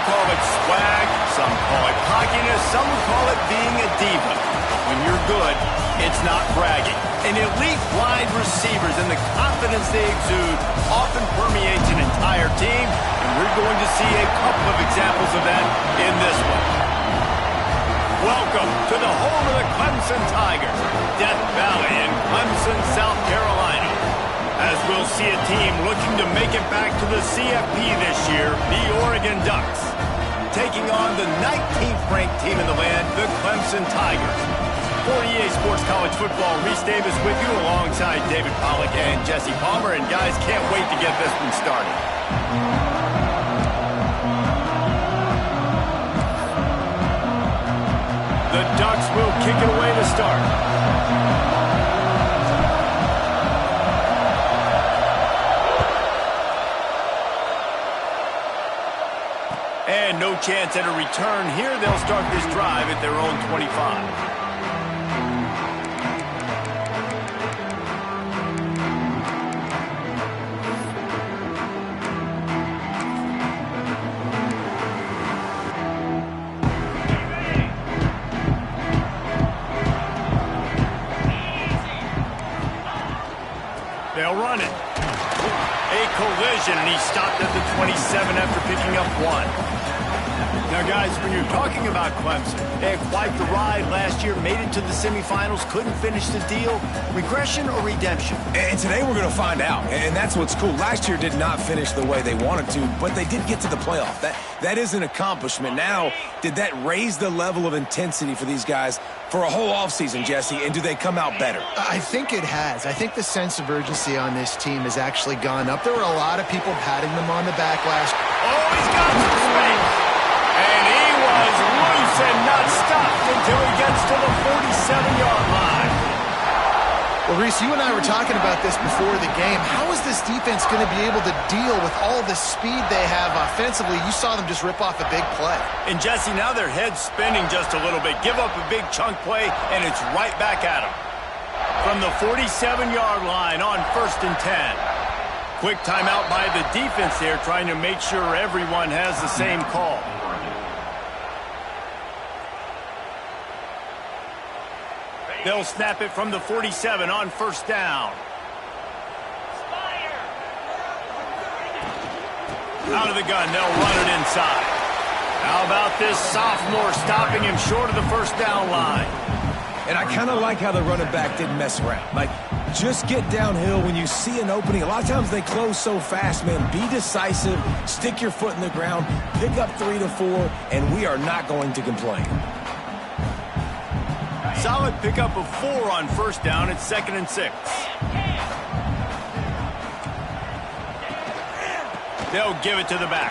call it swag, some call it cockiness, some would call it being a diva. When you're good, it's not bragging. And elite wide receivers and the confidence they exude often permeates an entire team, and we're going to see a couple of examples of that in this one. Welcome to the home of the Clemson Tigers, Death Valley in Clemson, South Carolina. As we'll see a team looking to make it back to the CFP this year, the Oregon Ducks, taking on the 19th ranked team in the land, the Clemson Tigers. For EA Sports College Football, Reese Davis with you alongside David Pollack and Jesse Palmer. And guys, can't wait to get this one started. The Ducks will kick it away to start. And no chance at a return here. They'll start this drive at their own 25. They'll run it. A collision, and he stopped at the 27 after picking up one. Now, guys, when you're talking about Clemson, they had quite the ride last year, made it to the semifinals, couldn't finish the deal. Regression or redemption? And today we're going to find out, and that's what's cool. Last year did not finish the way they wanted to, but they did get to the playoff. That is an accomplishment. Now, did that raise the level of intensity for these guys for a whole offseason, Jesse, and do they come out better? I think it has. I think the sense of urgency on this team has actually gone up. There were a lot of people patting them on the back last. Oh, he's got some space. And he was loose and not stopped until he gets to the 47-yard line. Well, Reese, you and I were talking about this before the game. How is this defense going to be able to deal with all the speed they have offensively? You saw them just rip off a big play. And, Jesse, now their head's spinning just a little bit. Give up a big chunk play, and it's right back at them. From the 47-yard line on 1st and 10. Quick timeout by the defense there, trying to make sure everyone has the same call. They'll snap it from the 47 on 1st down. Out of the gun, they'll run it inside. How about this sophomore stopping him short of the 1st down line? And I kind of like how the running back didn't mess around. Like, just get downhill when you see an opening. A lot of times they close so fast, man. Be decisive, stick your foot in the ground, pick up 3 to 4, and we are not going to complain. Solid pickup of 4 on 1st down. It's 2nd and 6. They'll give it to the back.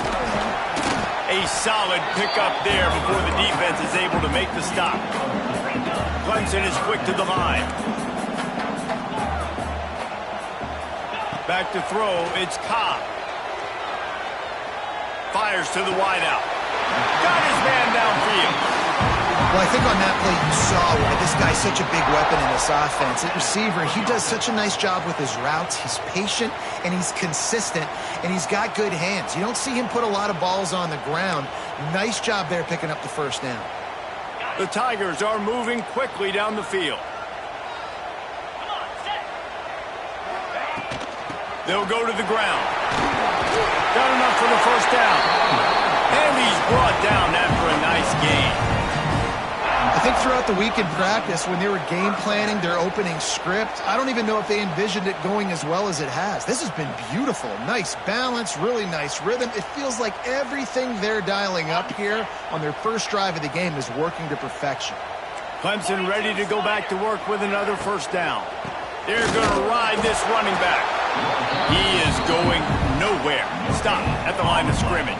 A solid pickup there before the defense is able to make the stop. Clemson is quick to the line. Back to throw, it's Cobb. Fires to the wideout. Got his man downfield. Well, I think on that play you saw why this guy's such a big weapon in this offense. At receiver, he does such a nice job with his routes. He's patient, and he's consistent, and he's got good hands. You don't see him put a lot of balls on the ground. Nice job there picking up the 1st down. The Tigers are moving quickly down the field. They'll go to the ground. Got enough for the 1st down. And he's brought down after a nice gain. I think throughout the week in practice, when they were game planning their opening script, I don't even know if they envisioned it going as well as it has. This has been beautiful. Nice balance, really nice rhythm. It feels like everything they're dialing up here on their first drive of the game is working to perfection. Clemson ready to go back to work with another 1st down. They're going to ride this running back. He is going nowhere. Stop at the line of scrimmage.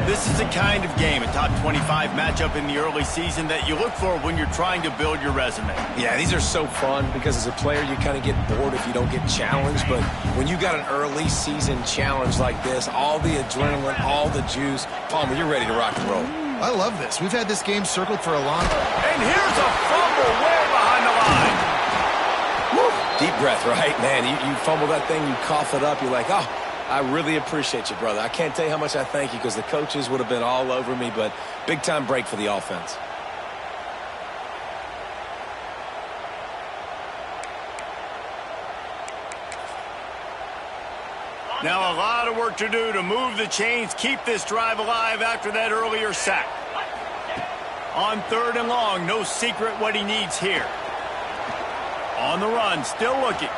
This is the kind of game, a top 25 matchup in the early season that you look for when you're trying to build your resume. Yeah, these are so fun because as a player you kind of get bored if you don't get challenged, but when you got an early season challenge like this, all the adrenaline, all the juice, Palmer, you're ready to rock and roll. I love this. We've had this game circled for a long time. And here's a fumble way behind the line. Woo. Deep breath, right? Man, you fumble that thing, you cough it up, you're like, oh, I really appreciate you, brother. I can't tell you how much I thank you because the coaches would have been all over me, but big-time break for the offense. Now a lot of work to do to move the chains, keep this drive alive after that earlier sack. On 3rd and long, no secret what he needs here. On the run, still looking.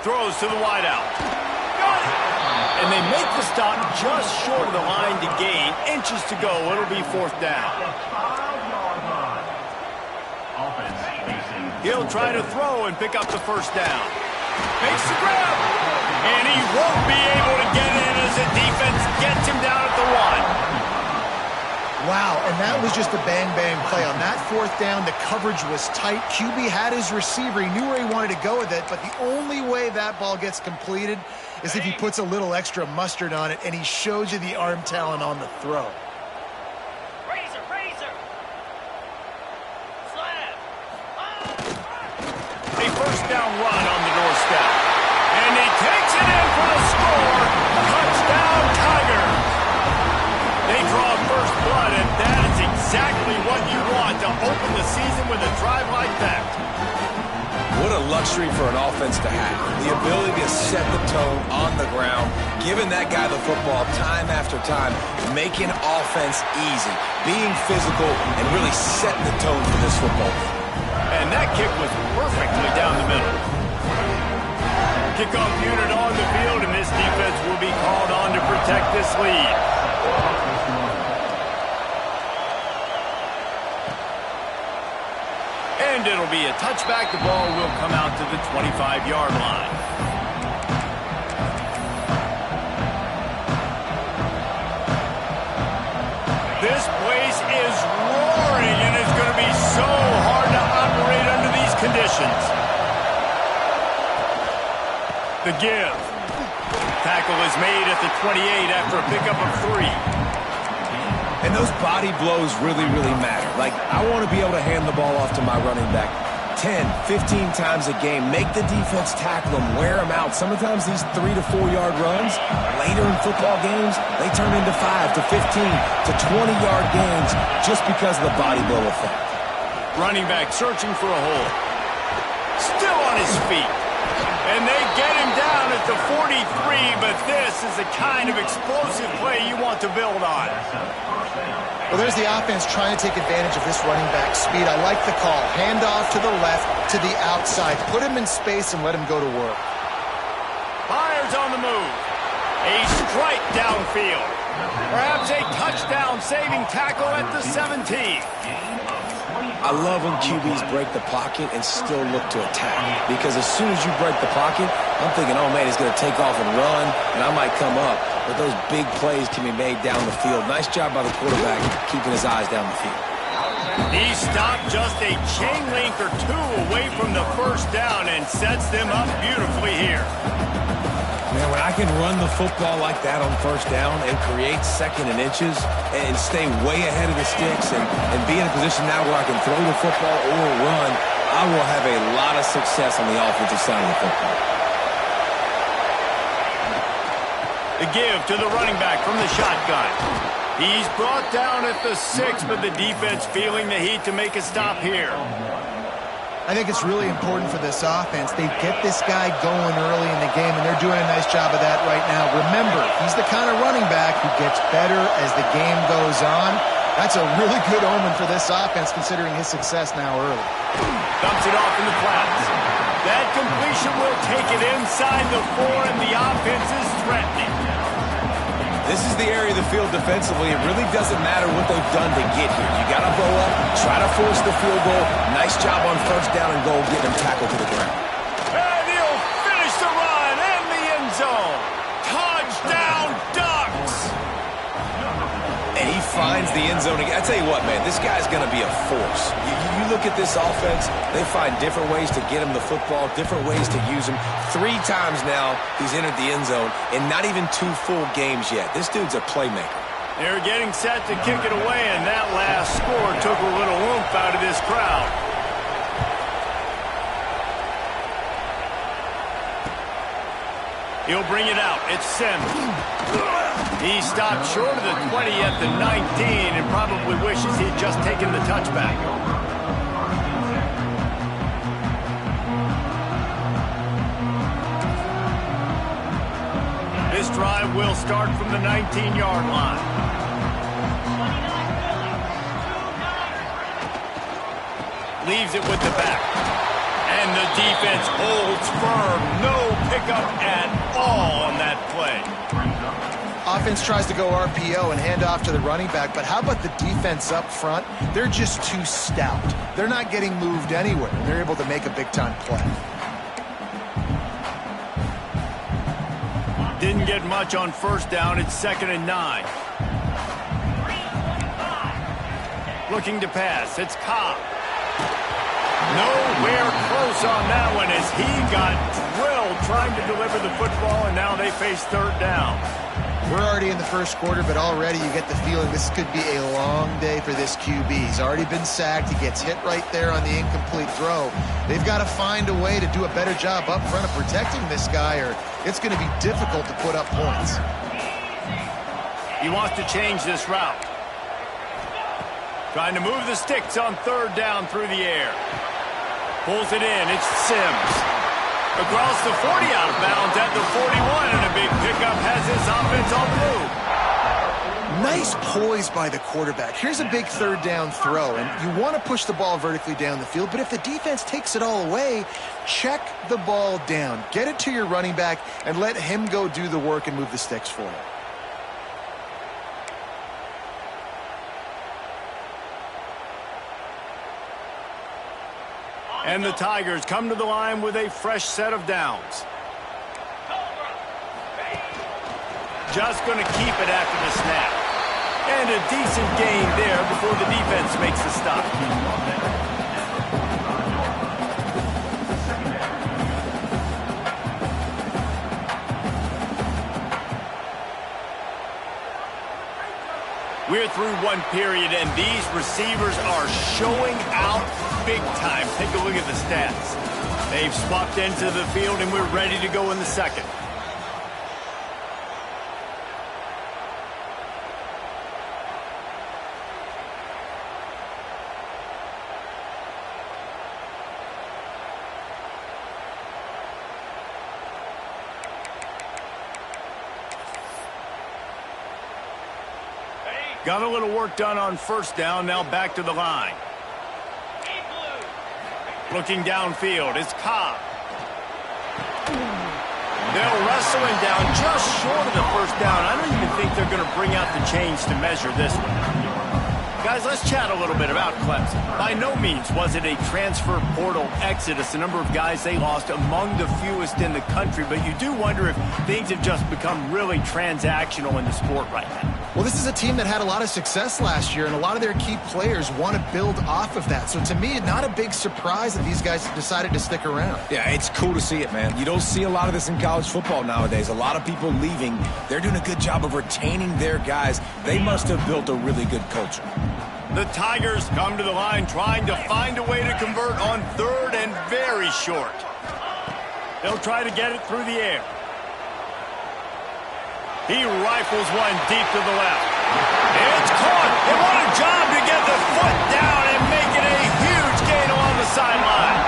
Throws to the wideout. Got it! And they make the stop just short of the line to gain. Inches to go. It'll be 4th down. He'll try to throw and pick up the 1st down. Makes the grab. And he won't be able to get in as the defense gets him down at the 1. Wow, and that was just a bang-bang play. On that 4th down, the coverage was tight. QB had his receiver. He knew where he wanted to go with it, but the only way that ball gets completed is if he puts a little extra mustard on it, and he shows you the arm talent on the throw. Razor. Slab. A 1st down run on the doorstep. And he takes it in for the score. Touchdown, Tiger. They draw first blood, and that is exactly what you want to open the season with a drive like that. What a luxury for an offense to have. The ability to set the tone on the ground, giving that guy the football time after time, making offense easy, being physical, and really setting the tone for this football. And that kick was perfectly down the middle. Kickoff unit on the field, and this defense will be called on to protect this lead. And it'll be a touchback. The ball will come out to the 25-yard line. This place is roaring, and it's going to be so hard to operate under these conditions. The give. Tackle is made at the 28 after a pickup of 3. And those body blows really, really matter. Like, I want to be able to hand the ball off to my running back 10, 15 times a game. Make the defense tackle them, wear them out. Sometimes these 3 to 4 yard runs, later in football games, they turn into 5 to 15 to 20-yard gains just because of the body blow effect. Running back searching for a hole. Still on his feet. And they get him down at the 43, but this is the kind of explosive play you want to build on. Well, there's the offense trying to take advantage of this running back speed. I like the call. Hand off to the left, to the outside. Put him in space and let him go to work. Fires on the move. A strike downfield. Perhaps a touchdown-saving tackle at the 17. I love when QBs break the pocket and still look to attack. Because as soon as you break the pocket, I'm thinking, oh, man, he's going to take off and run, and I might come up. But those big plays can be made down the field. Nice job by the quarterback keeping his eyes down the field. He stopped just a chain link or 2 away from the 1st down and sets them up beautifully here. Man, when I can run the football like that on 1st down and create 2nd and inches and stay way ahead of the sticks and be in a position now where I can throw the football or run, I will have a lot of success on the offensive side of the football. The give to the running back from the shotgun. He's brought down at the 6, but the defense feeling the heat to make a stop here. I think it's really important for this offense. They get this guy going early in the game, and they're doing a nice job of that right now. Remember, he's the kind of running back who gets better as the game goes on. That's a really good omen for this offense, considering his success now early. Dumps it off in the flats. That completion will take it inside the 4, and the offense is threatening. This is the area of the field defensively. It really doesn't matter what they've done to get here. You got to go up, try to force the field goal. Nice job on 1st down and goal, get them tackled to the ground. And he'll finish the run in the end zone. Touchdown, Ducks! And he finds the end zone again. I tell you what, man, this guy's going to be a force. You look at this offense, they find different ways to get him the football, different ways to use him. 3 times now he's entered the end zone, and not even 2 full games yet. This dude's a playmaker. They're getting set to kick it away, and that last score took a little oomph out of this crowd. He'll bring it out. It's Sims. He stopped short of the 20 at the 19 and probably wishes he'd just taken the touchback. This drive will start from the 19-yard line. Leaves it with the back. And the defense holds firm. No pickup at all on that play. Offense tries to go RPO and hand off to the running back, but how about the defense up front? They're just too stout. They're not getting moved anywhere, and they're able to make a big-time play. Didn't get much on first down. It's 2nd and 9. Looking to pass. It's Cobb. Nowhere close on that one as he got drilled trying to deliver the football, and now they face 3rd down. We're already in the first quarter, but already you get the feeling this could be a long day for this QB. He's already been sacked. He gets hit right there on the incomplete throw. They've got to find a way to do a better job up front of protecting this guy, or it's going to be difficult to put up points. He wants to change this route. Trying to move the sticks on 3rd down through the air. Pulls it in. It's Sims. Across the 40 out of bounds at the 41, and a big pickup has this offense on the move. Nice poise by the quarterback. Here's a big 3rd down throw, and you want to push the ball vertically down the field, but if the defense takes it all away, check the ball down. Get it to your running back and let him go do the work and move the sticks for you. And the Tigers come to the line with a fresh set of downs. Just going to keep it after the snap. And a decent gain there before the defense makes the stop. We're through one period, and these receivers are showing out big time. Take a look at the stats. They've swapped into the field, and we're ready to go in the second. Got a little work done on first down. Now back to the line. Looking downfield. It's Cobb. They'll wrestle him down just short of the first down. I don't even think they're going to bring out the chains to measure this one. Guys, let's chat a little bit about Clemson. By no means was it a transfer portal exodus. The number of guys they lost among the fewest in the country. But you do wonder if things have just become really transactional in the sport right now. Well, this is a team that had a lot of success last year, and a lot of their key players want to build off of that. So to me, not a big surprise that these guys decided to stick around. Yeah, it's cool to see it, man. You don't see a lot of this in college football nowadays. A lot of people leaving. They're doing a good job of retaining their guys. They must have built a really good culture. The Tigers come to the line trying to find a way to convert on 3rd and very short. They'll try to get it through the air. He rifles one deep to the left. It's caught. And what a job to get the foot down and make it a huge gain along the sideline.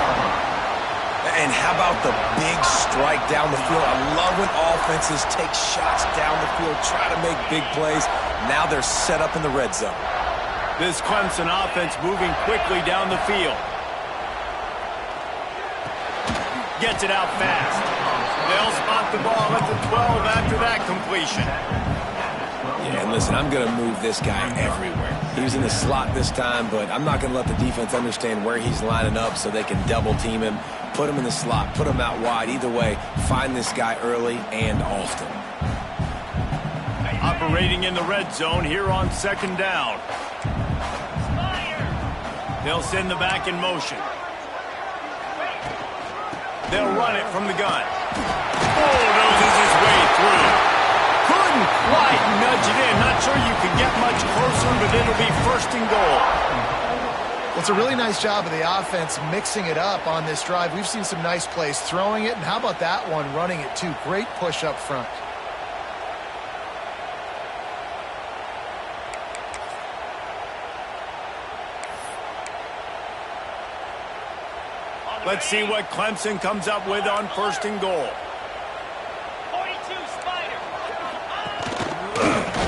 And how about the big strike down the field? I love when offenses take shots down the field, try to make big plays. Now they're set up in the red zone. This Clemson offense moving quickly down the field. Gets it out fast. They'll spot the ball at the 12 after that completion. Yeah, and listen, I'm going to move this guy everywhere. He was in the slot this time, but I'm not going to let the defense understand where he's lining up so they can double team him, put him in the slot, put him out wide. Either way, find this guy early and often. Operating in the red zone here on 2nd down. They'll send the back in motion. They'll run it from the gun. Bulldozes his way through. Couldn't quite nudge it in. Not sure you can get much closer, but it'll be 1st and goal. Well, it's a really nice job of the offense mixing it up on this drive. We've seen some nice plays throwing it, and how about that one running it too? Great push up front. Let's see what Clemson comes up with on 1st and goal. 42 Spider.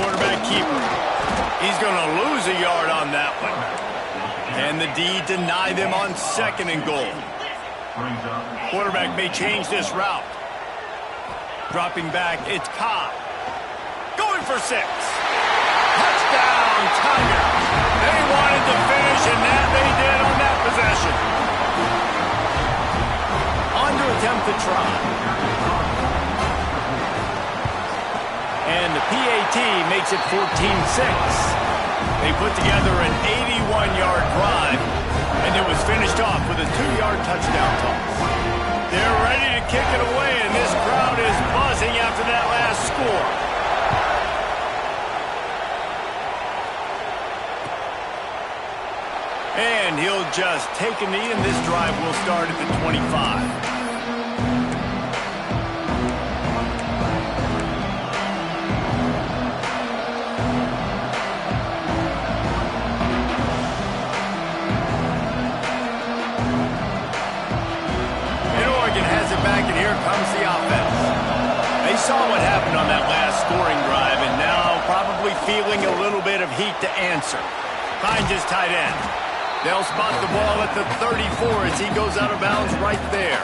Quarterback keeper. He's going to lose a yard on that one. And the D deny them on 2nd and goal. Quarterback may change this route. Dropping back, it's Cobb. Going for 6. Touchdown, Tigers. They wanted to finish, and that they did on that possession. On to attempt the try. And the PAT makes it 14-6. They put together an 81-yard drive, and it was finished off with a 2-yard touchdown toss. They're ready to kick it away, and this crowd is buzzing after that last score. And he'll just take a knee, and this drive will start at the 25. Back, and here comes the offense. They saw what happened on that last scoring drive, and now probably feeling a little bit of heat to answer. Finds his tight end. They'll spot the ball at the 34 as he goes out of bounds right there.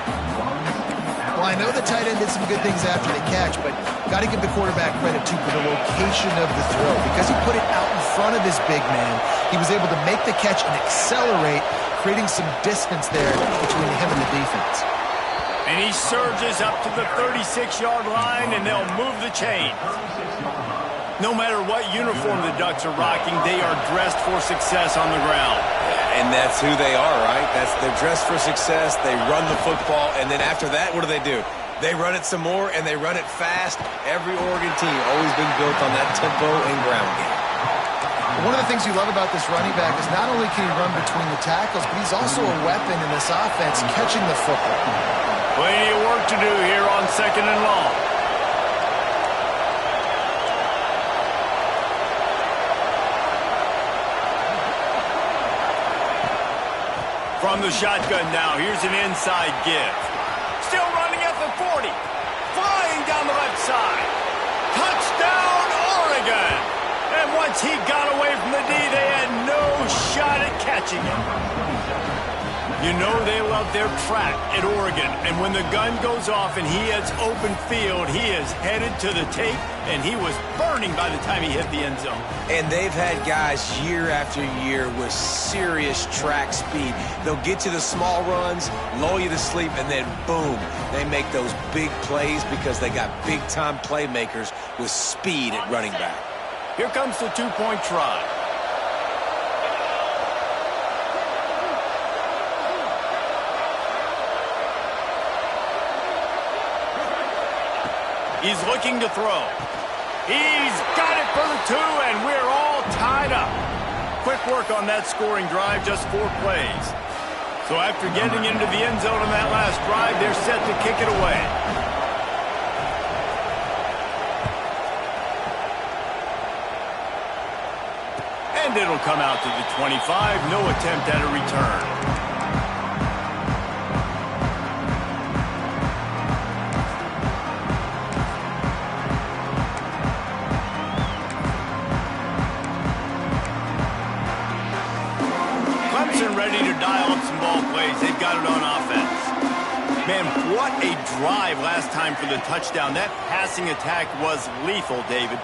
Well, I know the tight end did some good things after the catch, but got to give the quarterback credit, too, for the location of the throw. Because he put it out in front of his big man, he was able to make the catch and accelerate, creating some distance there between him and the defense. And he surges up to the 36-yard line, and they'll move the chains. No matter what uniform the Ducks are rocking, they are dressed for success on the ground. And that's who they are, right? They're dressed for success. They run the football, and then after that, what do? They run it some more, and they run it fast. Every Oregon team always been built on that tempo and ground game. One of the things you love about this running back is not only can he run between the tackles, but he's also a weapon in this offense catching the football. Plenty of work to do here on 2nd and long. From the shotgun now, here's an inside give. Still running at the 40. Flying down the left side. Touchdown, Oregon! And once he got away from the D, they had no shot at catching him. You know they love their track at Oregon, and when the gun goes off and he hits open field, he is headed to the tape, and he was burning by the time he hit the end zone. And they've had guys year after year with serious track speed. They'll get you the small runs, lull you to sleep, and then boom, they make those big plays because they got big-time playmakers with speed at running back. Here comes the 2-point try. He's looking to throw. He's got it for the 2, and we're all tied up. Quick work on that scoring drive, just 4 plays. So after getting into the end zone on that last drive, they're set to kick it away. And it'll come out to the 25. No attempt at a return. Ready to dial up some ball plays. They've got it on offense. Man, what a drive last time for the touchdown. That passing attack was lethal, David.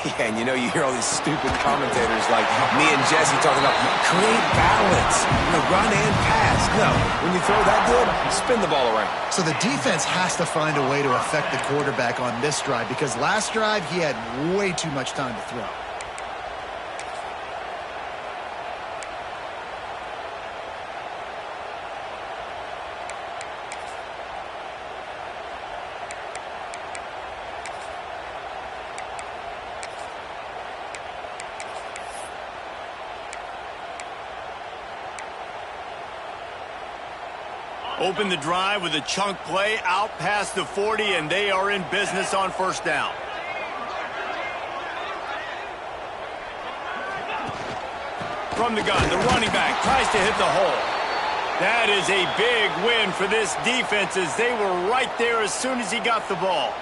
Yeah, and you hear all these stupid commentators like me and Jesse talking about create balance, run and pass. No, when you throw that good, spin the ball around. So the defense has to find a way to affect the quarterback on this drive because last drive he had way too much time to throw. Open the drive with a chunk play out past the 40, and they are in business on first down. From the gun, the running back tries to hit the hole. That is a big win for this defense as they were right there as soon as he got the ball.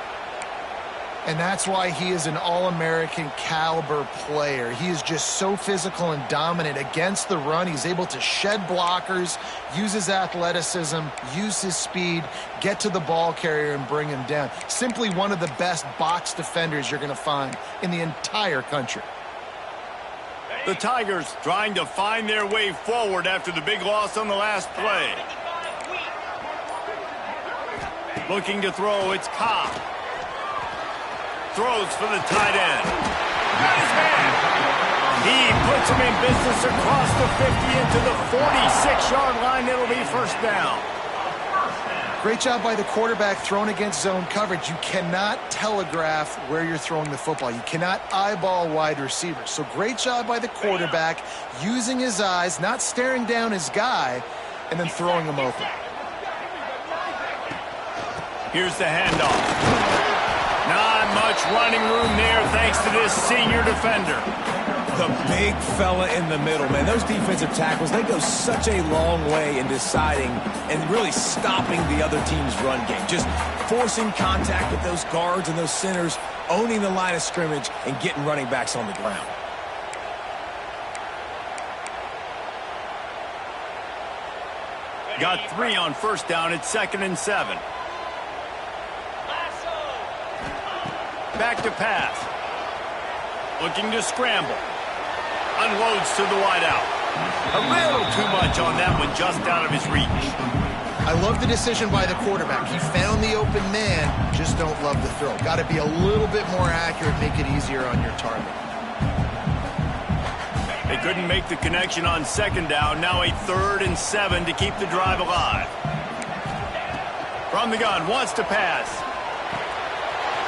And that's why he is an All-American caliber player. He is just so physical and dominant against the run. He's able to shed blockers, use his athleticism, use his speed, get to the ball carrier and bring him down. Simply one of the best box defenders you're going to find in the entire country. The Tigers trying to find their way forward after the big loss on the last play. Looking to throw, it's Cobb. Throws for the tight end. Got his man. He puts him in business across the 50 into the 46-yard line. It'll be first down. Great job by the quarterback thrown against zone coverage. You cannot telegraph where you're throwing the football. You cannot eyeball wide receivers. So great job by the quarterback using his eyes, not staring down his guy, and then throwing him open. Here's the handoff. Not much running room there thanks to this senior defender. The big fella in the middle, man. Those defensive tackles, they go such a long way in deciding and really stopping the other team's run game. Just forcing contact with those guards and those centers, owning the line of scrimmage, and getting running backs on the ground. Got 3 on first down. It's 2nd and 7. Back to pass. Looking to scramble. Unloads to the wideout. A little too much on that one, just out of his reach. I love the decision by the quarterback. He found the open man, just don't love the throw. Got to be a little bit more accurate, make it easier on your target. They couldn't make the connection on 2nd down. Now a 3rd and 7 to keep the drive alive. From the gun, wants to pass.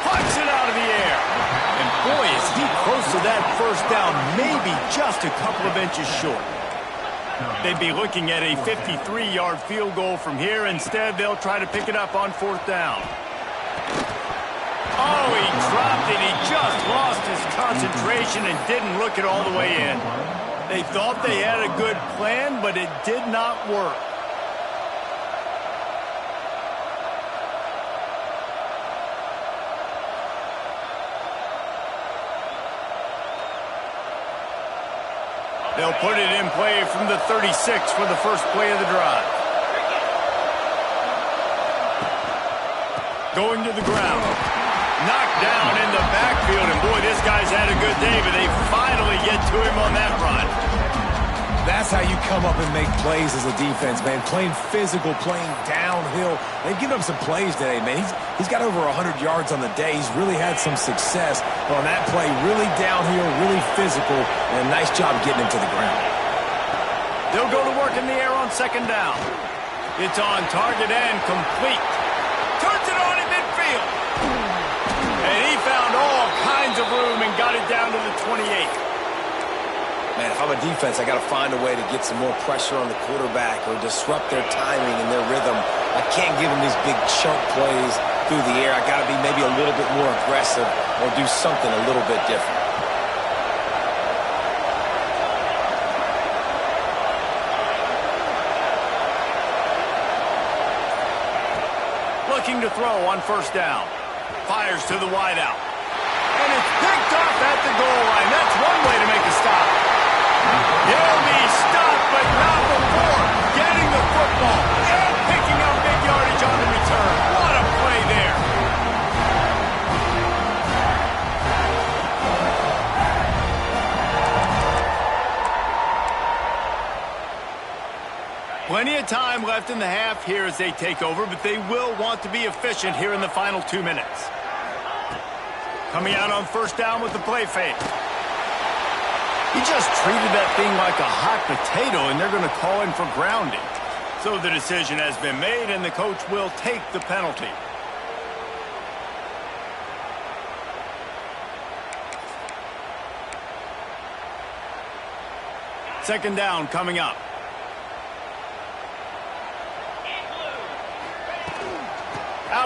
Puts it out of the air. And boy, is he close to that first down, maybe just a couple of inches short. They'd be looking at a 53-yard field goal from here. Instead, they'll try to pick it up on 4th down. Oh, he dropped it. He just lost his concentration and didn't look it all the way in. They thought they had a good plan, but it did not work. They'll put it in play from the 36 for the first play of the drive. Going to the ground. Knocked down in the backfield, and boy, this guy's had a good day, but they finally get to him on that run. That's how you come up and make plays as a defense, man. Playing physical, playing downhill. They've given up some plays today, man. He's got over 100 yards on the day. He's really had some success. But on that play, really downhill, really physical, and a nice job getting him to the ground. They'll go to work in the air on 2nd down. It's on target and complete. Turns it on in midfield. And he found all kinds of room and got it down to the 28. Man, if I'm a defense, I got to find a way to get some more pressure on the quarterback or disrupt their timing and their rhythm. I can't give them these big chunk plays through the air. I got to be maybe a little bit more aggressive or do something a little bit different. Looking to throw on 1st down. Fires to the wideout. And it's picked off at the goal line. That's one way to make a stop. He'll be stopped, but not before getting the football and picking up big yardage on the return. What a play there. Plenty of time left in the half here as they take over, but they will want to be efficient here in the final 2 minutes. Coming out on 1st down with the play fake. He just treated that thing like a hot potato, and they're going to call him for grounding. So the decision has been made, and the coach will take the penalty. Second down coming up.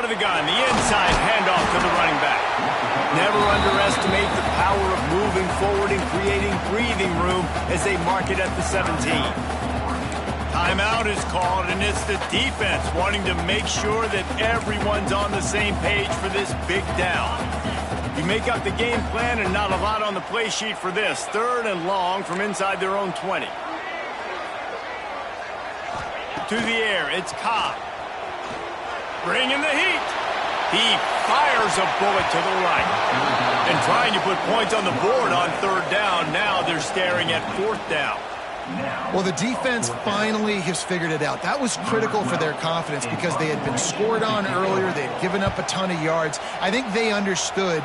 out of the gun. The inside handoff to the running back. Never underestimate the power of moving forward and creating breathing room as they mark it at the 17. Timeout is called, and it's the defense wanting to make sure that everyone's on the same page for this big down. You make up the game plan and not a lot on the play sheet for this. 3rd and long from inside their own 20. To the air, it's Cobb. Bringing the heat. He fires a bullet to the right. And trying to put points on the board on 3rd down. Now they're staring at 4th down. Well, the defense finally has figured it out. That was critical for their confidence because they had been scored on earlier. They had given up a ton of yards. I think they understood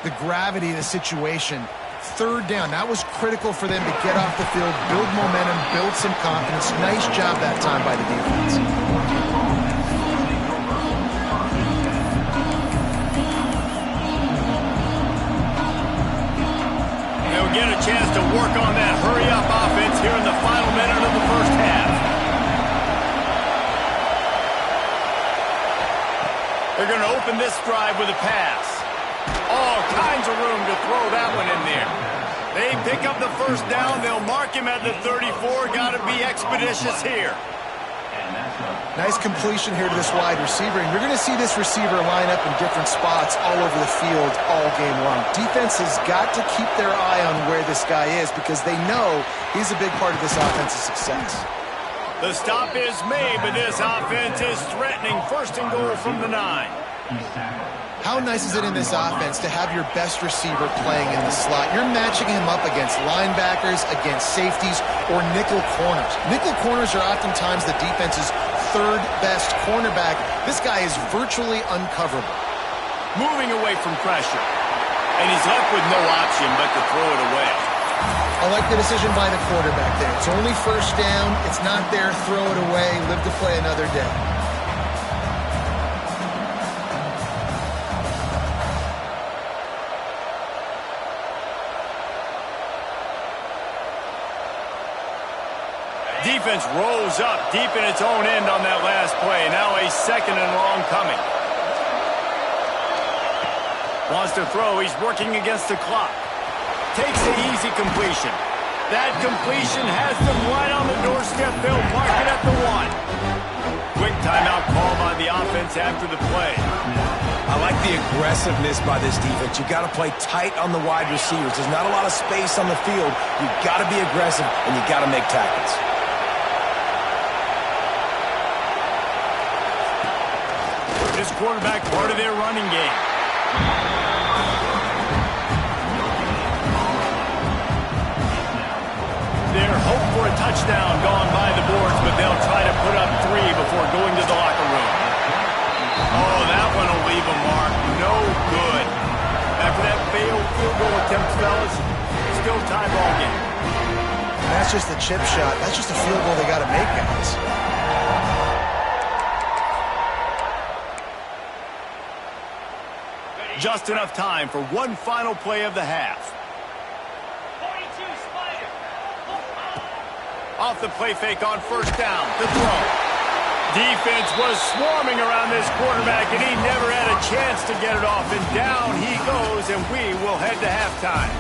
the gravity of the situation. 3rd down, that was critical for them to get off the field, build momentum, build some confidence. Nice job that time by the defense. They'll get a chance to work on that hurry-up offense here in the final minute of the first half. They're going to open this drive with a pass. All kinds of room to throw that one in there. They pick up the first down. They'll mark him at the 34. Got to be expeditious here. Nice completion here to this wide receiver, and you're going to see this receiver line up in different spots all over the field all game long. Defense has got to keep their eye on where this guy is because they know he's a big part of this offense's success. The stop is made, but this offense is threatening. 1st and goal from the 9. How nice is it in this offense to have your best receiver playing in the slot? You're matching him up against linebackers, against safeties, or nickel corners. Nickel corners are oftentimes the defense's 3rd best cornerback. This guy is virtually uncoverable. Moving away from pressure. And he's left with no option but to throw it away. I like the decision by the quarterback there. It's only 1st down. It's not there. Throw it away. Live to play another day. Defense rolls up deep in its own end on that last play. Now a 2nd and long coming. Wants to throw. He's working against the clock. Takes the easy completion. That completion has them right on the doorstep. They'll mark it at the 1. Quick timeout call by the offense after the play. I like the aggressiveness by this defense. You got to play tight on the wide receivers. There's not a lot of space on the field. You got to be aggressive, and you got to make tackles. This quarterback part of their running game. Their hope for a touchdown gone by the boards, but they'll try to put up 3 before going to the locker room. Oh, that one will leave a mark. No good. After that failed field goal attempt, fellas, still tie ball game. And that's just the chip shot. That's just a field goal they got to make, guys. Just enough time for one final play of the half. 42 Spider. Off the play fake on 1st down. The throw. Defense was swarming around this quarterback, and he never had a chance to get it off. And down he goes, and we will head to halftime.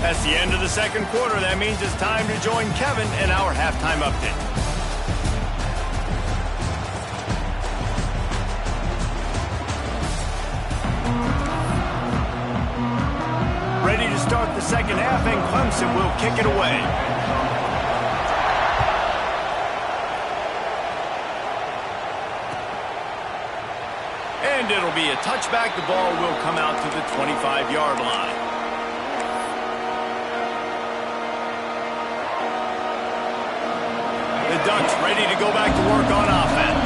That's the end of the 2nd quarter. That means it's time to join Kevin in our halftime update. Ready to start the 2nd half, and Clemson will kick it away. And it'll be a touchback. The ball will come out to the 25-yard line. The Ducks ready to go back to work on offense.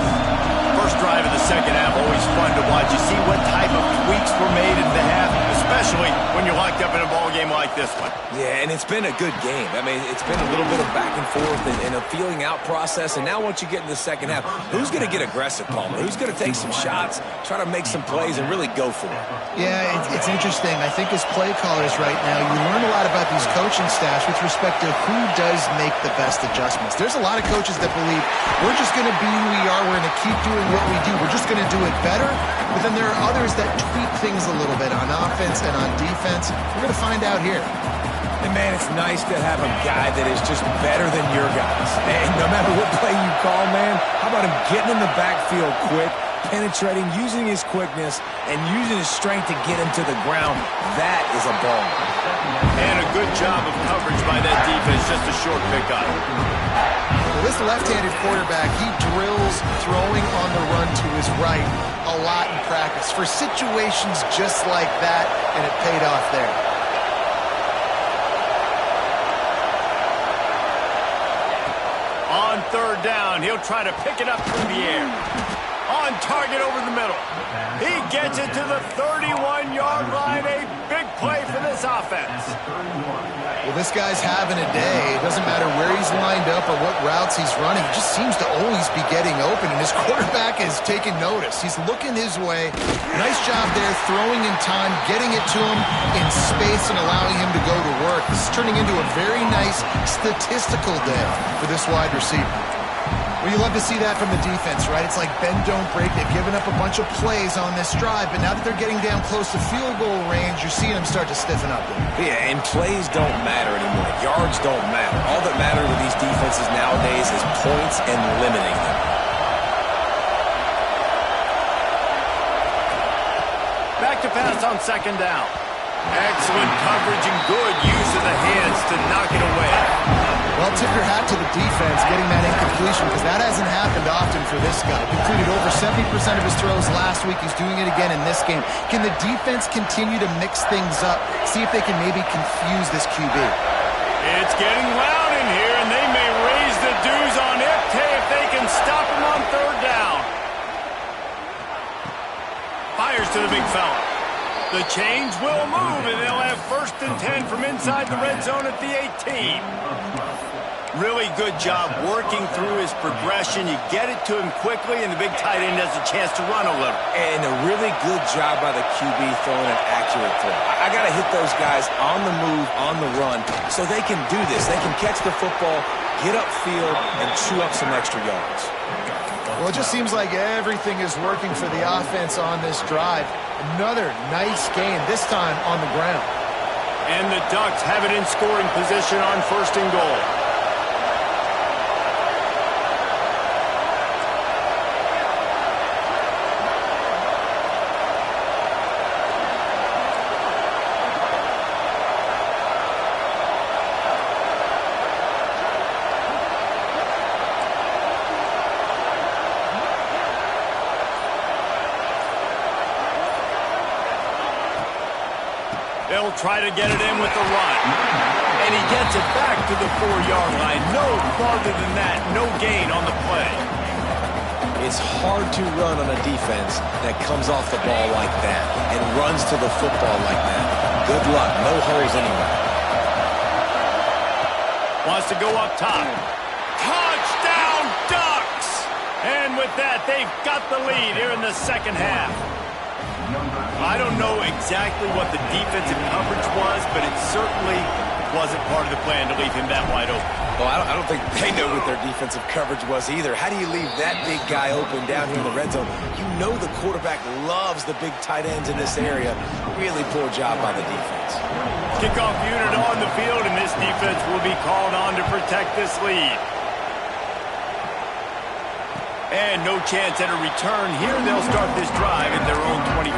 First drive of the 2nd half, always fun to watch. You see what type of tweaks were made in the half, especially when you're locked up in a ball game like this one. Yeah, and it's been a good game. I mean, it's been a little bit of back and forth and a feeling out process. And now once you get in the 2nd half, who's going to get aggressive, Palmer? Who's going to take some shots, try to make some plays, and really go for it? Yeah, it's interesting. I think as play callers right now, you learn a lot about these coaches. coaching staffs with respect to who does make the best adjustments. There's a lot of coaches that believe we're just going to be who we are. We're going to keep doing what we do. We're just going to do it better. But then there are others that tweak things a little bit on offense and on defense. We're going to find out here. And, man, it's nice to have a guy that is just better than your guys. And no matter what play you call, man, how about him getting in the backfield quick, penetrating, using his quickness, and using his strength to get him to the ground? That is a ball. And a good job of coverage by that defense, just a short pickup. Well, this left-handed quarterback, he drills throwing on the run to his right a lot in practice for situations just like that, and it paid off there. On third down, he'll try to pick it up through the air. On target over the middle. He gets it to the 31-yard line. A big play for this offense. Well, this guy's having a day. It doesn't matter where he's lined up or what routes he's running. He just seems to always be getting open, and his quarterback is taking notice. He's looking his way. Nice job there, throwing in time, getting it to him in space and allowing him to go to work. This is turning into a very nice statistical day for this wide receiver. Well, you love to see that from the defense, right? It's like bend, don't break. They've given up a bunch of plays on this drive, but now that they're getting down close to field goal range, you're seeing them start to stiffen up. Yeah, and plays don't matter anymore. Yards don't matter. All that matters with these defenses nowadays is points and limiting them. Back to pass on second down. Excellent coverage and good use of the hands to knock it away. Well, tip your hat to the defense getting that incompletion, because that hasn't happened often for this guy. Completed over 70% of his throws last week. He's doing it again in this game. Can the defense continue to mix things up, see if they can maybe confuse this QB? It's getting loud in here, and they may raise the dues on Ipte if they can stop him on third down. Fires to the big fella. The chains will move, and they'll have 1st and 10 from inside the red zone at the 18. Really good job working through his progression. You get it to him quickly, and the big tight end has a chance to run a little. And a really good job by the QB throwing an accurate throw. I got to hit those guys on the move, on the run, so they can do this. They can catch the football, get upfield, and chew up some extra yards. Well, it just seems like everything is working for the offense on this drive. Another nice gain, this time on the ground. And the Ducks have it in scoring position on 1st and goal. They'll try to get it in with the run. And he gets it back to the 4-yard line. No farther than that. No gain on the play. It's hard to run on a defense that comes off the ball like that and runs to the football like that. Good luck. No holes anywhere. Wants to go up top. Touchdown, Ducks! And with that, they've got the lead here in the second half. I don't know exactly what the defensive coverage was, but it certainly wasn't part of the plan to leave him that wide open. Well, I don't think they know what their defensive coverage was either. How do you leave that big guy open down here in the red zone? You know the quarterback loves the big tight ends in this area. Really poor job by the defense. Kickoff unit on the field, and this defense will be called on to protect this lead. And no chance at a return here. They'll start this drive at their own 25.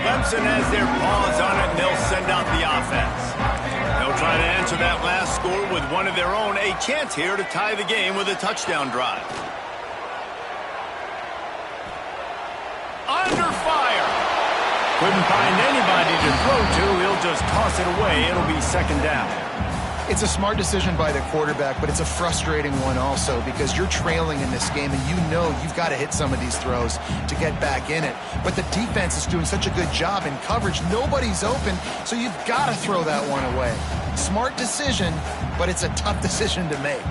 Clemson has their paws on it, and they'll send out the offense. They'll try to answer that last score with one of their own. A chance here to tie the game with a touchdown drive. Under fire. Couldn't find anybody to throw to. He'll just toss it away. It'll be second down. It's a smart decision by the quarterback, but it's a frustrating one also because you're trailing in this game and you know you've got to hit some of these throws to get back in it. But the defense is doing such a good job in coverage. Nobody's open, so you've got to throw that one away. Smart decision, but it's a tough decision to make.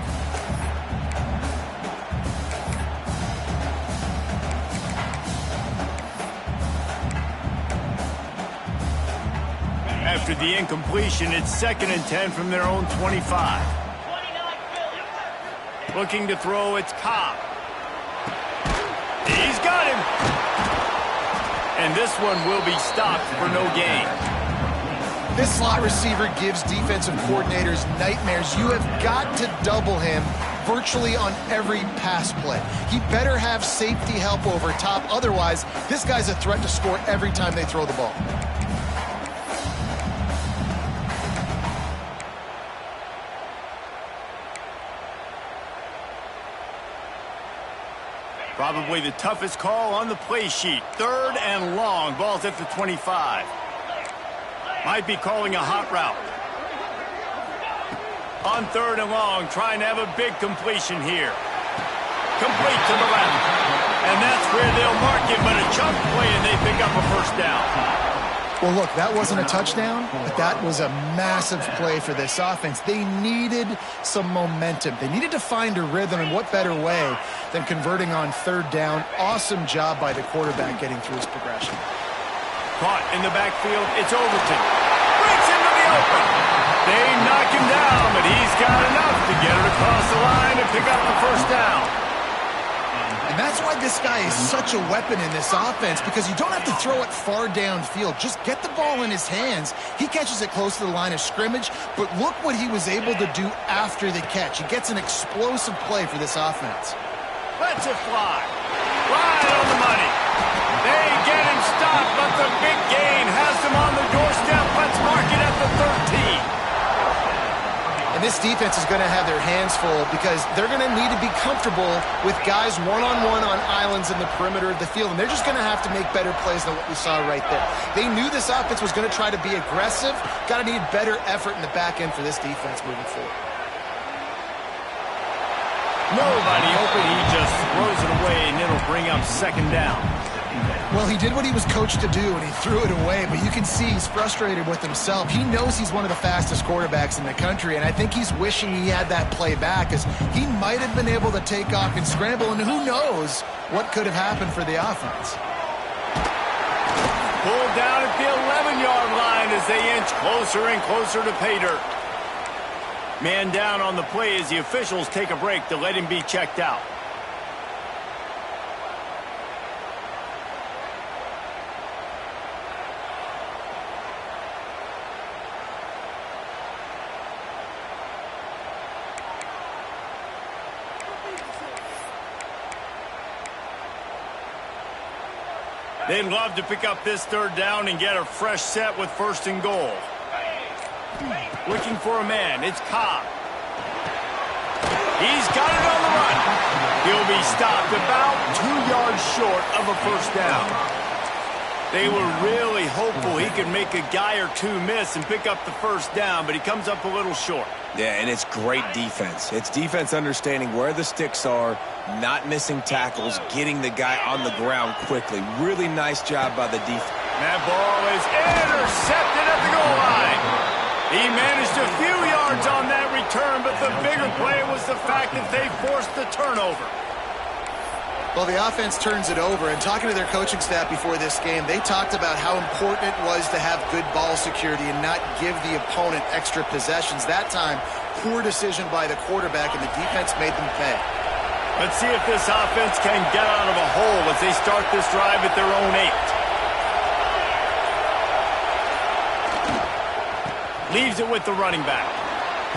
After the incompletion, it's 2nd and 10 from their own 25. Looking to throw, it's Cobb. He's got him. And this one will be stopped for no gain. This slot receiver gives defensive coordinators nightmares. You have got to double him virtually on every pass play. He better have safety help over top. Otherwise, this guy's a threat to score every time they throw the ball. Probably the toughest call on the play sheet. 3rd and long. Ball's at the 25. Might be calling a hot route. On 3rd and long, trying to have a big completion here. Complete to the left. And that's where they'll mark him, but a chunk play, and they pick up a 1st down. Well, look, that wasn't a touchdown, but that was a massive play for this offense. They needed some momentum. They needed to find a rhythm, and what better way than converting on 3rd down. Awesome job by the quarterback getting through his progression. Caught in the backfield, it's Overton. Breaks into the open. They knock him down, but he's got enough to get it across the line and pick up the 1st down. And that's why this guy is such a weapon in this offense, because you don't have to throw it far downfield. Just get the ball in his hands. He catches it close to the line of scrimmage, but look what he was able to do after the catch. He gets an explosive play for this offense. Lets it fly. Right on the money. They get him stopped, but the big gain has them on the doorstep. Let's mark it at the 13. And this defense is going to have their hands full because they're going to need to be comfortable with guys one-on-one on islands in the perimeter of the field. And they're just going to have to make better plays than what we saw right there. They knew this offense was going to try to be aggressive. Got to need better effort in the back end for this defense moving forward. Nobody open. He just throws it away, and it'll bring up 2nd down. Well, he did what he was coached to do, and he threw it away, but you can see he's frustrated with himself. He knows he's one of the fastest quarterbacks in the country, and I think he's wishing he had that play back, as he might have been able to take off and scramble, and who knows what could have happened for the offense. Pulled down at the 11-yard line as they inch closer and closer to pay dirt. Man down on the play as the officials take a break to let him be checked out. They'd love to pick up this 3rd down and get a fresh set with 1st and goal. Looking for a man, it's Cobb. He's got it on the run. He'll be stopped about 2 yards short of a 1st down. They were really hopeful he could make a guy or two miss and pick up the 1st down, but he comes up a little short. Yeah, and it's great defense. It's defense understanding where the sticks are, not missing tackles, getting the guy on the ground quickly. Really nice job by the defense. That ball is intercepted at the goal line. He managed a few yards on that return, but the bigger play was the fact that they forced the turnover. Well, the offense turns it over, and talking to their coaching staff before this game, they talked about how important it was to have good ball security and not give the opponent extra possessions. That time, poor decision by the quarterback, and the defense made them pay. Let's see if this offense can get out of a hole as they start this drive at their own 8. Leaves it with the running back.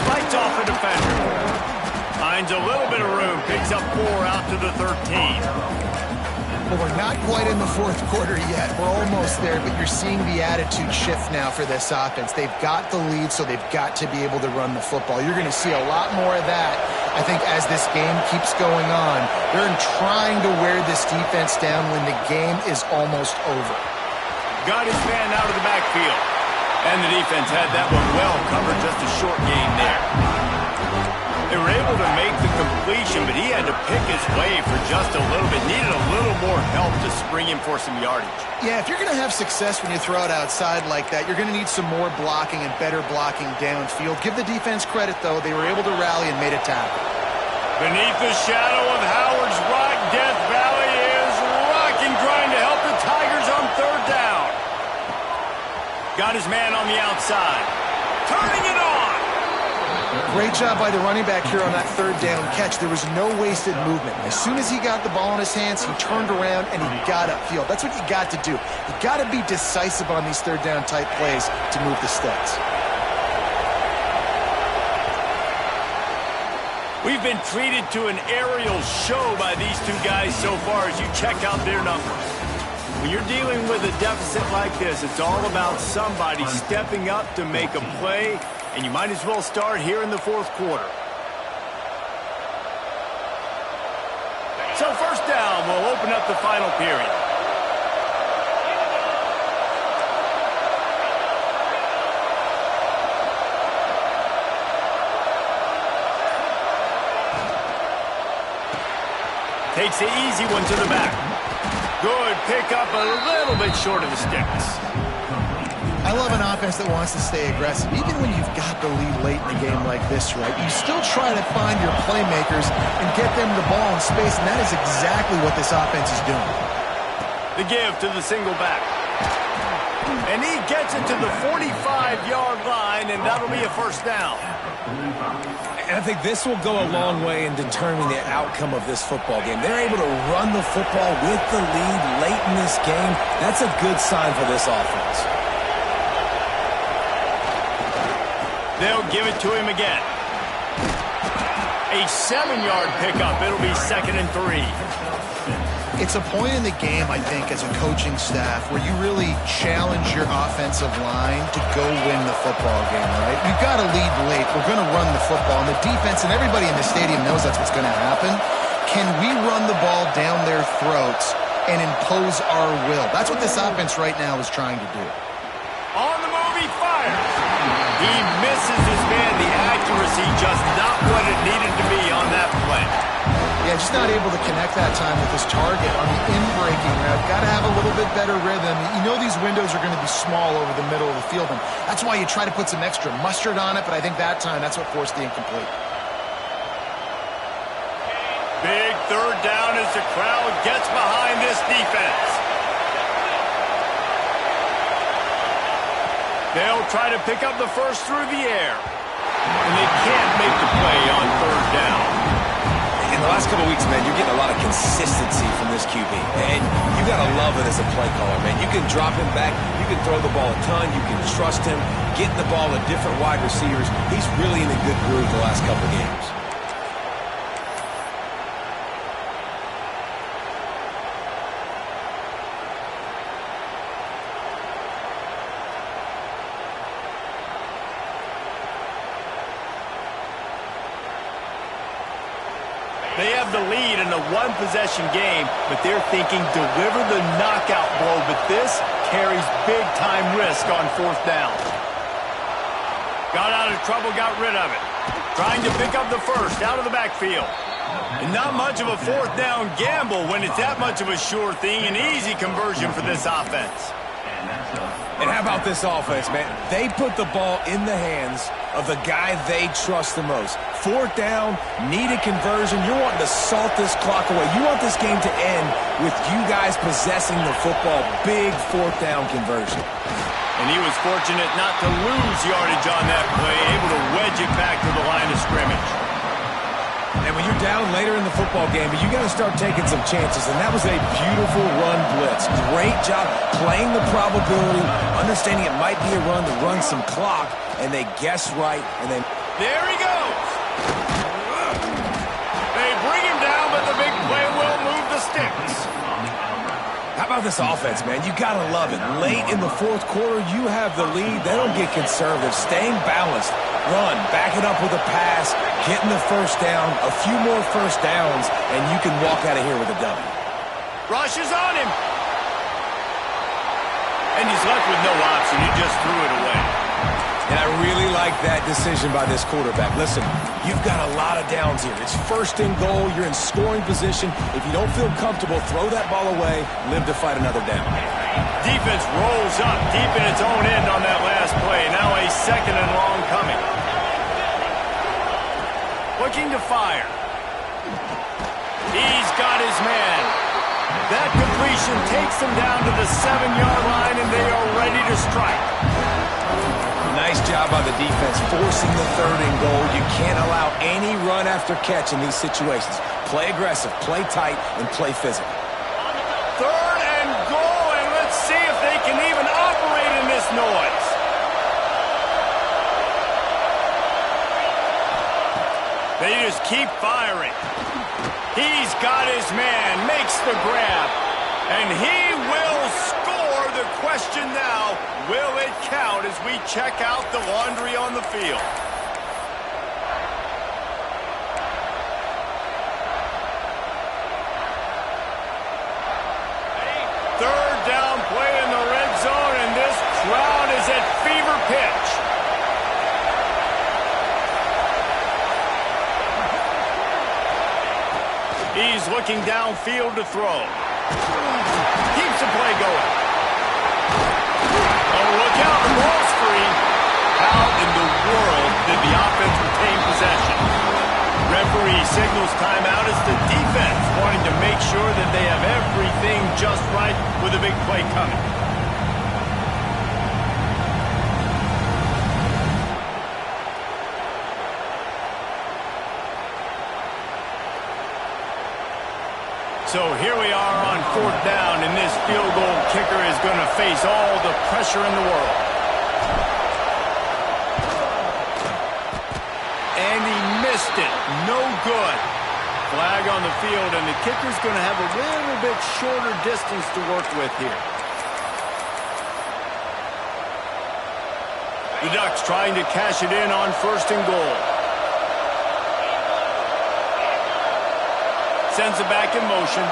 Fights off a defender. Finds a little bit of room. Picks up 4 out to the 13. Well, we're not quite in the 4th quarter yet. We're almost there, but you're seeing the attitude shift now for this offense. They've got the lead, so they've got to be able to run the football. You're going to see a lot more of that, I think, as this game keeps going on. They're trying to wear this defense down when the game is almost over. Got his man out of the backfield. And the defense had that one well covered, just a short gain there. They were able to make the completion, but he had to pick his way for just a little bit. Needed a little more help to spring him for some yardage. Yeah, if you're going to have success when you throw it outside like that, you're going to need some more blocking and better blocking downfield. Give the defense credit, though. They were able to rally and made a tackle. Beneath the shadow of Howard's Rock, Death Valley is rocking, trying to help the Tigers on 3rd down. Got his man on the outside. Turning it on. Great job by the running back here on that third down catch. There was no wasted movement. As soon as he got the ball in his hands, he turned around and he got upfield. That's what you got to do. You got to be decisive on these third down type plays to move the sticks. We've been treated to an aerial show by these two guys so far as you check out their numbers. When you're dealing with a deficit like this, it's all about somebody stepping up to make a play, and you might as well start here in the fourth quarter. So first down will open up the final period. Takes the easy one to the back. Good pickup, a little bit short of the sticks. I love an offense that wants to stay aggressive. Even when you've got the lead late in the game like this, right, you still try to find your playmakers and get them the ball in space, and that is exactly what this offense is doing. The give to the single back. And he gets it to the 45-yard line, and that'll be a first down. And I think this will go a long way in determining the outcome of this football game. They're able to run the football with the lead late in this game. That's a good sign for this offense. They'll give it to him again. A 7-yard pickup. It'll be 2nd and 3. It's a point in the game, I think, as a coaching staff where you really challenge your offensive line to go win the football game, right? You've got to lead late. We're going to run the football. And the defense and everybody in the stadium knows that's what's going to happen. Can we run the ball down their throats and impose our will? That's what this offense right now is trying to do. On the move, he fires. He misses his man. The accuracy just not what it needed to be on that play. Yeah, just not able to connect that time with his target on the in-breaking route. Got to have a little bit better rhythm. You know these windows are going to be small over the middle of the field, and that's why you try to put some extra mustard on it, but I think that time that's what forced the incomplete. Big third down as the crowd gets behind this defense. They'll try to pick up the first through the air. And they can't make the play on third down. In the last couple of weeks, man, you're getting a lot of consistency from this QB. And you got to love it as a play caller, man. You can drop him back. You can throw the ball a ton. You can trust him. Getting the ball to different wide receivers. He's really in a good groove the last couple of games. They have the lead in a one-possession game, but they're thinking deliver the knockout blow, but this carries big-time risk on fourth down. Got out of trouble, got rid of it. Trying to pick up the first out of the backfield. And not much of a fourth down gamble when it's that much of a sure thing, an easy conversion for this offense. And how about this offense, man? They put the ball in the hands of the guy they trust the most. Fourth down, needed conversion. You're wanting to salt this clock away. You want this game to end with you guys possessing the football. Big fourth down conversion. And he was fortunate not to lose yardage on that play, able to wedge it back to the line of scrimmage. And when you're down later in the football game, you got to start taking some chances. And that was a beautiful run blitz. Great job playing the probability, understanding it might be a run to run some clock, and they guessed right. And then there he goes. They bring him down, but the big play will move the sticks. How about this offense, man? You got to love it. Late in the fourth quarter, you have the lead. They don't get conservative. Staying balanced. Run, back it up with a pass, getting the first down, a few more first downs, and you can walk out of here with a W. Rush is on him. And he's left with no option. He just threw it away. And I really like that decision by this quarterback. Listen, you've got a lot of downs here. It's first and goal. You're in scoring position. If you don't feel comfortable, throw that ball away. Live to fight another down. Defense rolls up deep in its own end on that last play. Now a 2nd and long coming. Looking to fire. He's got his man. That completion takes them down to the 7-yard line, and they are ready to strike. Nice job by the defense forcing the 3rd and goal. You can't allow any run after catch in these situations. Play aggressive, play tight, and play physical. 3rd and goal, and let's see if they can even operate in this noise. They just keep firing. He's got his man, makes the grab, and he will score. The question now, will it count as we check out the laundry on the field? Third down play in the red zone, and this crowd is at fever pitch. He's looking downfield to throw. Keeps the play going. Oh, look out, the ball's free. How in the world did the offense retain possession? Referee signals timeout as the defense wanting to make sure that they have everything just right with a big play coming. So here we are on 4th down, and this field goal kicker is going to face all the pressure in the world. And he missed it. No good. Flag on the field, and the kicker's going to have a little bit shorter distance to work with here. The Ducks trying to cash it in on 1st and goal. Sends it back in motion.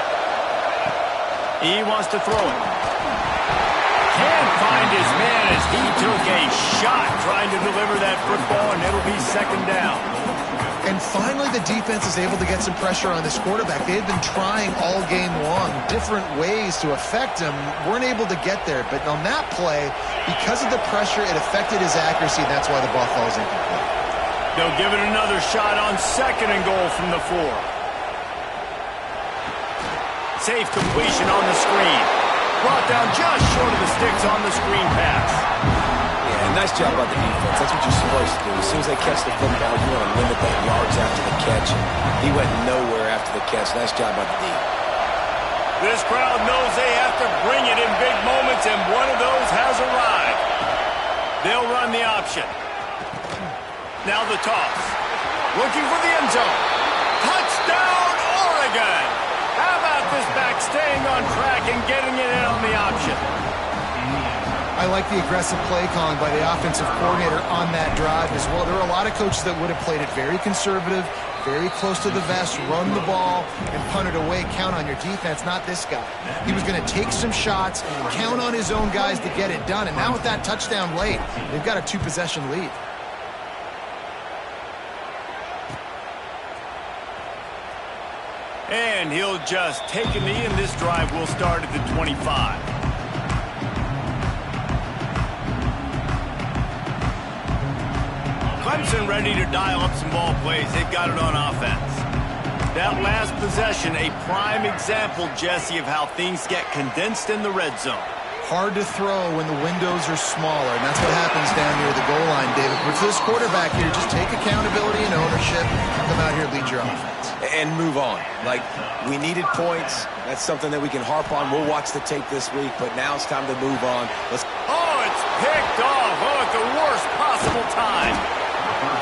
He wants to throw it. Can't find his man as he took a shot trying to deliver that football, and it'll be 2nd down. And finally, the defense is able to get some pressure on this quarterback. They've been trying all game long different ways to affect him. Weren't able to get there. But on that play, because of the pressure, it affected his accuracy. That's why the ball falls incomplete. They'll give it another shot on 2nd and goal from the 4. Safe completion on the screen. Brought down just short of the sticks on the screen pass. Yeah, nice job by the defense. That's what you're supposed to do. As soon as they catch the football, you want to limit that yards after the catch. He went nowhere after the catch. Nice job by the D. This crowd knows they have to bring it in big moments, and one of those has arrived. They'll run the option. Now the toss. Looking for the end zone. Touchdown, Oregon! How about this back staying on track and getting it in on the option? I like the aggressive play calling by the offensive coordinator on that drive as well. There are a lot of coaches that would have played it very conservative, very close to the vest, run the ball, and punt it away. Count on your defense, not this guy. He was going to take some shots, count on his own guys to get it done. And now with that touchdown late, they've got a 2-possession lead. And he'll just take a knee, and this drive will start at the 25. Clemson ready to dial up some ball plays. They've got it on offense. That last possession, a prime example, Jesse, of how things get condensed in the red zone. Hard to throw when the windows are smaller, and that's what happens down near the goal line, David. But for this quarterback here, just take accountability and ownership. Come out here and lead your offense. And move on. Like, we needed points. That's something that we can harp on. We'll watch the tape this week, but now it's time to move on. Oh, it's picked off. Oh, at the worst possible time.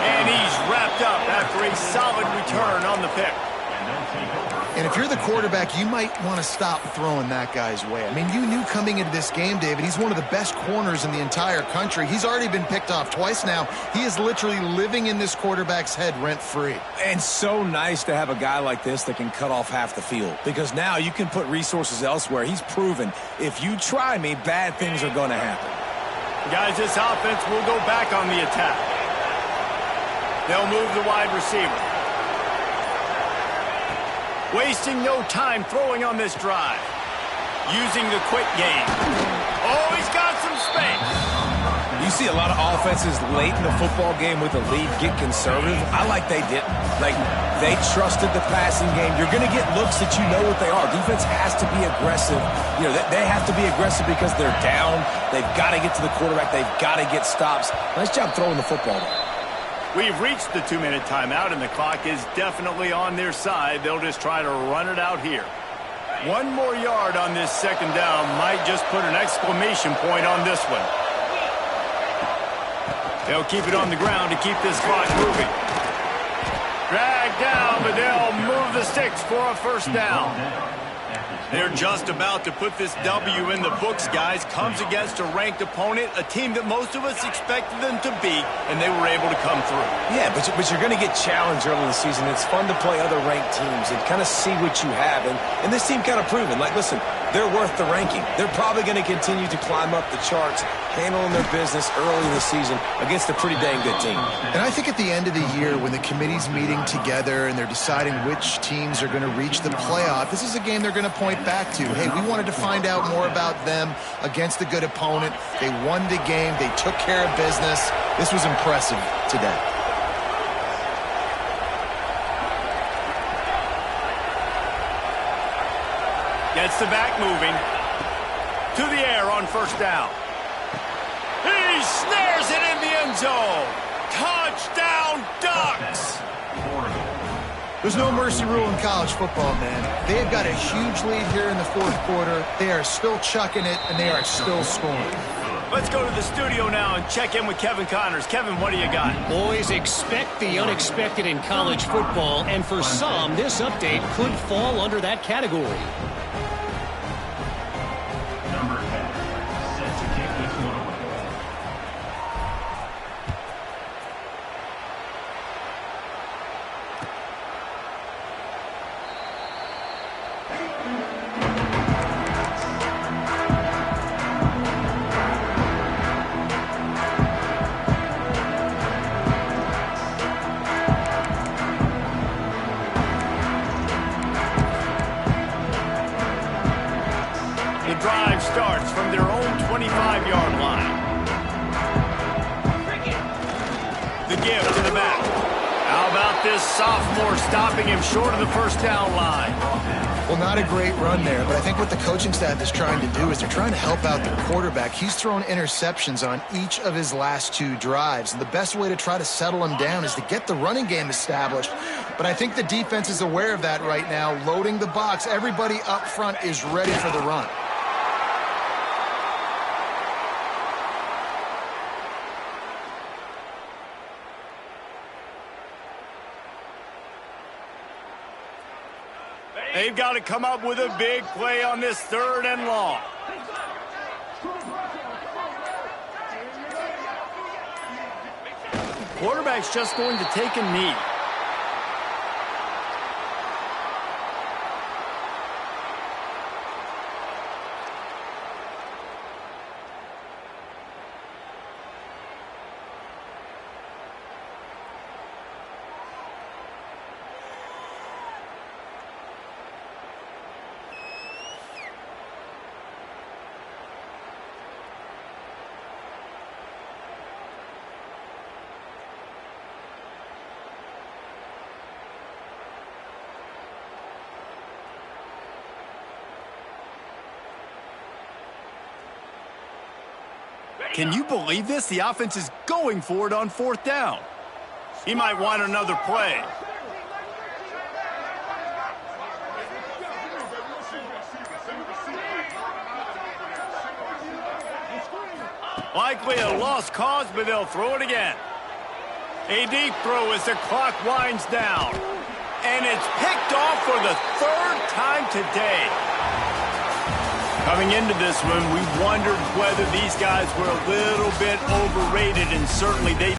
And he's wrapped up after a solid return on the pick. And if you're the quarterback, you might want to stop throwing that guy's way. I mean, you knew coming into this game, David, he's one of the best corners in the entire country. He's already been picked off twice now. He is literally living in this quarterback's head rent-free. And so nice to have a guy like this that can cut off half the field, because now you can put resources elsewhere. He's proven if you try me, bad things are going to happen. Guys, this offense will go back on the attack. They'll move the wide receiver. Wasting no time throwing on this drive. Using the quick game. Oh, he's got some space. You see a lot of offenses late in the football game with a lead get conservative. I like they didn't. Like, they trusted the passing game. You're going to get looks that you know what they are. Defense has to be aggressive. You know, they have to be aggressive because they're down. They've got to get to the quarterback. They've got to get stops. Nice job throwing the football there. We've reached the 2-minute timeout, and the clock is definitely on their side. They'll just try to run it out here. 1 more yard on this second down might just put an exclamation point on this one. They'll keep it on the ground to keep this clock moving. Drag down, but they'll move the sticks for a first down. They're just about to put this W in the books, guys. Comes against a ranked opponent, a team that most of us expected them to beat, and they were able to come through. Yeah, but you're going to get challenged early in the season. It's fun to play other ranked teams and kind of see what you have. And this team kind of proven, like, listen, they're worth the ranking. They're probably going to continue to climb up the charts, handling their business early in the season against a pretty dang good team. And I think at the end of the year, when the committee's meeting together and they're deciding which teams are going to reach the playoff, this is a game they're going to point back to. Hey, we wanted to find out more about them against a good opponent. They won the game. They took care of business. This was impressive today. Gets the back moving. To the air on first down. He snares it in the end zone. Touchdown, Ducks! There's no mercy rule in college football, man. They've got a huge lead here in the fourth quarter. They are still chucking it, and they are still scoring. Let's go to the studio now and check in with Kevin Connors. Kevin, what do you got? Boys, expect the unexpected in college football, and for some, this update could fall under that category. Drive starts from their own 25-yard line. The give to the back. How about this sophomore stopping him short of the first down line? Well, not a great run there, but I think what the coaching staff is trying to do is they're trying to help out their quarterback. He's thrown interceptions on each of his last 2 drives, and the best way to try to settle him down is to get the running game established. But I think the defense is aware of that right now, loading the box. Everybody up front is ready for the run. They've got to come up with a big play on this 3rd and long. Quarterback's just going to take a knee. Can you believe this? The offense is going for it on 4th down. He might want another play. Likely a lost cause, but they'll throw it again. A deep throw as the clock winds down. And it's picked off for the 3rd time today. Coming into this one, we wondered whether these guys were a little bit overrated, and certainly they